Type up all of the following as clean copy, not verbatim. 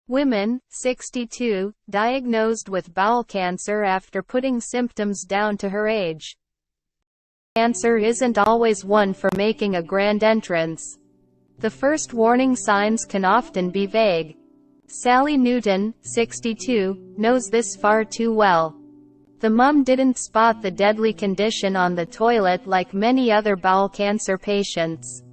Women, 62, diagnosed with bowel cancer after putting symptoms down to her age. Cancer isn't always one for making a grand entrance. The first warning signs can often be vague. Sally Newton, 62, knows this far too well. The mum didn't spot the deadly condition on the toilet like many other bowel cancer patients.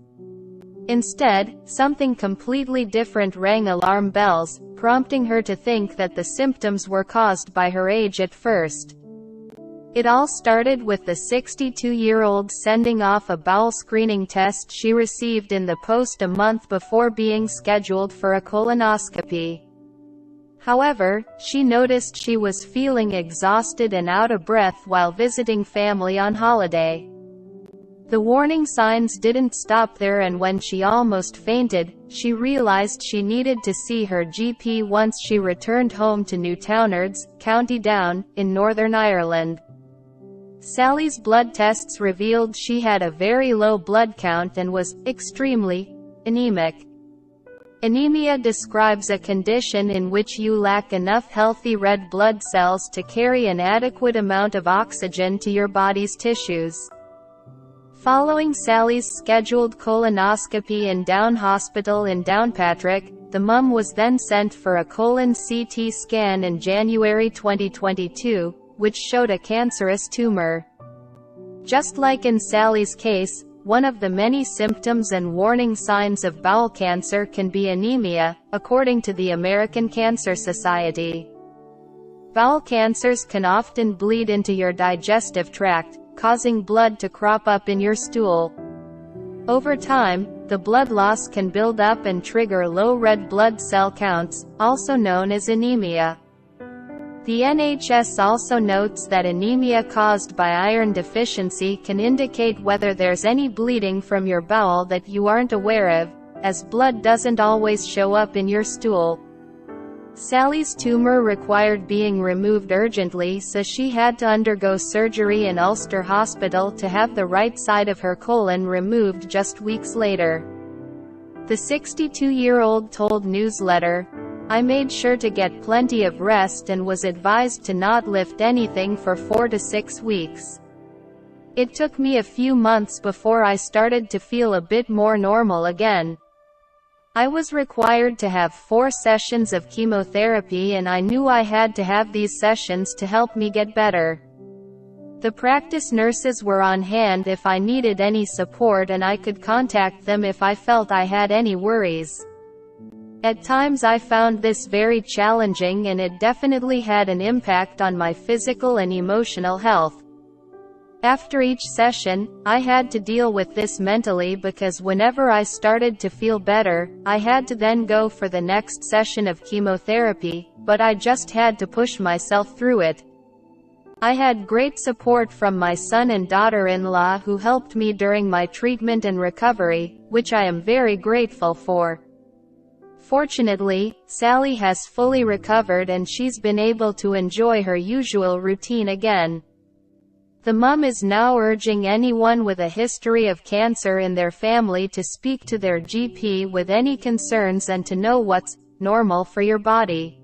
Instead, something completely different rang alarm bells, prompting her to think that the symptoms were caused by her age at first. It all started with the 62-year-old sending off a bowel screening test she received in the post a month before being scheduled for a colonoscopy. However, she noticed she was feeling exhausted and out of breath while visiting family on holiday. The warning signs didn't stop there, and when she almost fainted, she realized she needed to see her GP once she returned home to Newtownards, County Down, in Northern Ireland. Sally's blood tests revealed she had a very low blood count and was extremely anemic. Anemia describes a condition in which you lack enough healthy red blood cells to carry an adequate amount of oxygen to your body's tissues. Following Sally's scheduled colonoscopy in Down Hospital in Downpatrick, the mum was then sent for a colon CT scan in January 2022, which showed a cancerous tumor. Just like in Sally's case, one of the many symptoms and warning signs of bowel cancer can be anemia, according to the American Cancer Society. Bowel cancers can often bleed into your digestive tract, causing blood to crop up in your stool. Over time, the blood loss can build up and trigger low red blood cell counts, also known as anemia. The NHS also notes that anemia caused by iron deficiency can indicate whether there's any bleeding from your bowel that you aren't aware of, as blood doesn't always show up in your stool. Sally's tumor required being removed urgently, so she had to undergo surgery in Ulster Hospital to have the right side of her colon removed just weeks later. The 62-year-old told Newsletter, "I made sure to get plenty of rest and was advised to not lift anything for 4 to 6 weeks. It took me a few months before I started to feel a bit more normal again. I was required to have 4 sessions of chemotherapy, and I knew I had to have these sessions to help me get better. The practice nurses were on hand if I needed any support, and I could contact them if I felt I had any worries. At times I found this very challenging, and it definitely had an impact on my physical and emotional health. After each session, I had to deal with this mentally, because whenever I started to feel better, I had to then go for the next session of chemotherapy, but I just had to push myself through it. I had great support from my son and daughter-in-law who helped me during my treatment and recovery, which I am very grateful for. Fortunately, Sally has fully recovered and she's been able to enjoy her usual routine again." The mum is now urging anyone with a history of cancer in their family to speak to their GP with any concerns and to know what's normal for your body.